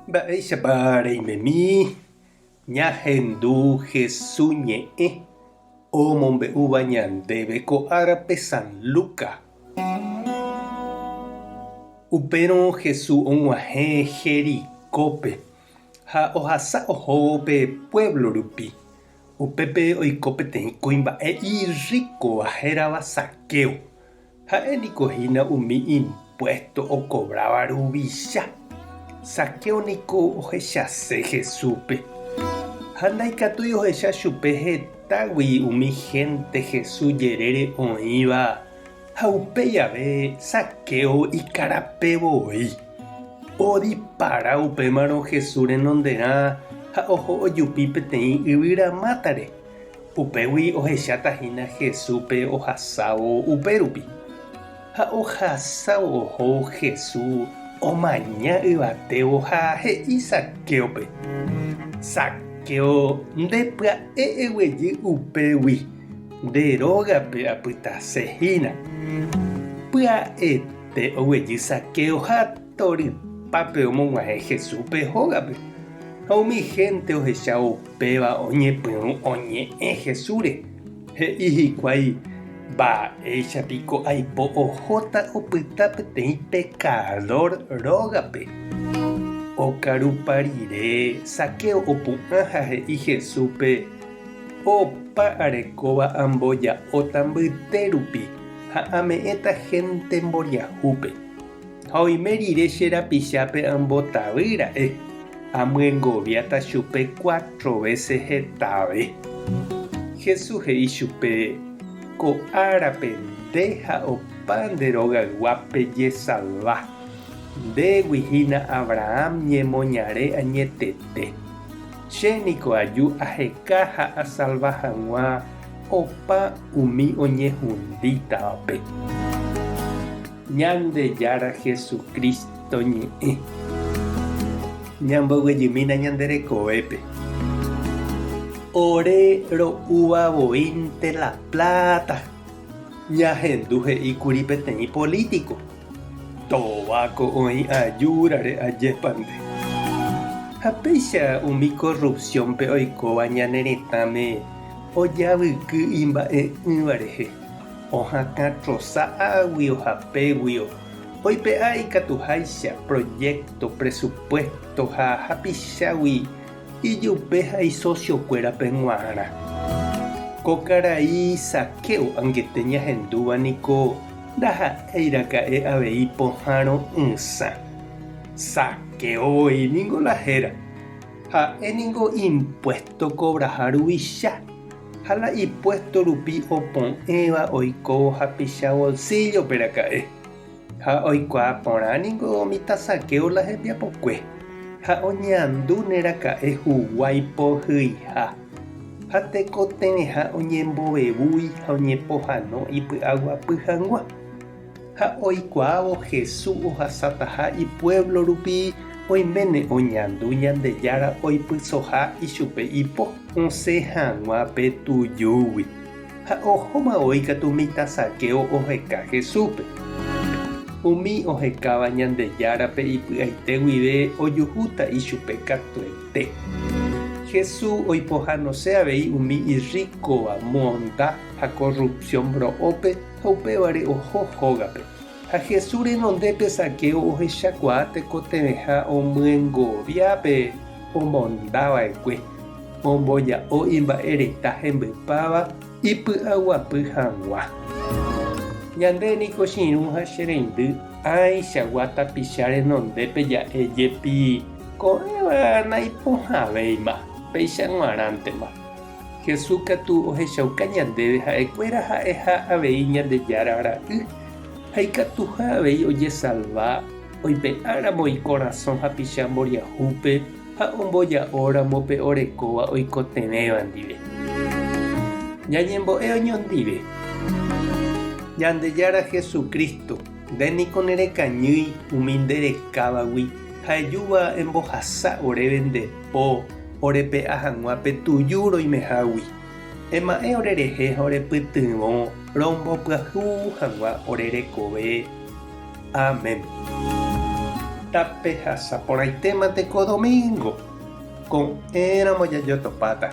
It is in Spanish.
Mba'éichapa reimemi ñahendu Jesús ñe'ẽ omombe'úva ñandéve ko árape San Lucas. Upérõ Jesús og̃uahẽ Jericópe ha ohasa ohóvo pe pueblo rupi. Upépe oiko peteĩ kuimba'e irríkova hérava Zaqueo. Ha'éniko hína umi impuesto okobrava ruvicha. Zaqueo niko ohechase Jesúspe. Ha ndaikatúi ohecha chupe hetágui umi gente Jesús jerére oĩva. Ha upe jave Zaqueo ikarapevoi. Odipara upémarõ Jesús renonderã ha oho ojupi peteĩ yvyramátare. Upégui ohechatahína Jesúspe ohasávo upérupi. Ha ohasávo oho Jesús omaña yvatévo ha he'i Zaqueope. Zaqueo ndepya'e guejy upégui nde rógape apytasehína. Pya'ete oguejy Zaqueo ha torypápe omog̃uahẽ Jesúspe hógape. Ha umi gente ohecha upéva oñepyrũ oñe'ẽ Jesúsre. He'i hikuái mba'éichapiko aipo ohóta opyta peteĩ pecador rógape. Okarupa rire Zaqueo opu'ã ha he'i Jesúspe opa arekóva amboja'óta mbyte rupi ha ame'ẽta gente mboriahúpe. Ha oime rire che rapichápe ambotavýra'e amyengoviáta chupe 4 veces hetave. Jesús he'i chupe ko árape nde ha opa nde rogayguápe jesalva. Ndéguihína Abraham ñemoñare añetete. Chéniko aju aheka ha asalva hag̃ua opa umi oñehũndítavape. Ñandejára Jesucristo ñe'ẽ. Ñamboguejymína ñanderekovépe. Ore ro'uvavoínte la plata. Ñahendu he'íkuri peteĩ político. Tóvako oĩ ajúrare ajépante. Ha péicha umi corrupciónpe oikóva ñane retãme ojavyky imba'e'ỹva rehe. Ohakãtrosa'águi ohapégui oipe'a ikatuháicha proyecto presupuesto ha hapichágui ijupe ha isociokuérape g̃uarã. Ko karai Zaqueo angete ñahendúva niko ndaha'éiraka'e avei pohãrõ ysã. Zaqueo oĩniko la héra. Ha'éniko impuesto cobraha ruvicha. Ha la impuesto rupi opo'ẽva oiko hapicha bolsilloperaka'e. Ha oikuaa porãniko mitã Zaqueo la hembiapokue. Ha oñeandu neraka'e huguái pohýiha. Ha tekotevẽha oñembovevúi ha oñepohãno ipy'aguapy hag̃ua. Ha oikuaávo Jesús ohasátaha ipueblo rupi oiméne oñandu Ñandejára oipysoha ichupe ipo osẽ hag̃uápe tujúgui. Ha ohóma oikatu mitã Zaqueo oheka Jesúspe. Umi ohekáva Ñandejárape ipy'aite guive ojuhúta ichupe katuete. Jesús oipohãnoche avei umi irríkova monda ha corrupción ro'ópe ha upévare oho hógape. Ha Jesús renondépe Zaqueo ohechakuaa tekotevẽha omyengoviápe omondava'ekue. Omboja'o imba'ereta hembypáva ipy'aguapy hag̃ua. Ñande niko chiru ha che reindy aichagua tapicha renondépe ja'éjepi ko'ẽva naipohãvéima péicha g̃uarãntema. Jesús katu ohechauka ñandéve ha'ekuéra ha'eha avei Ñandejára ra'y. Ha ikatuha avei ojesalva oipe'áramo ikorasõ hapicha mboriahúpe ha omboja'óramope orekóva oikotevẽva ndive. Ñañembo'e oñondive. Ñandejára Jesucristo ndéniko nerekañýi umi nderekávagui ha ejúva embohasa oréve ndepo orepe'a hag̃uápe tuju roimehágui. Ema'ẽ orerehe ha orepytyvõ rombopyahu hag̃ua orerekove. Amén. tape hasa por ahí tema teco domingo con éramos ya yo topata.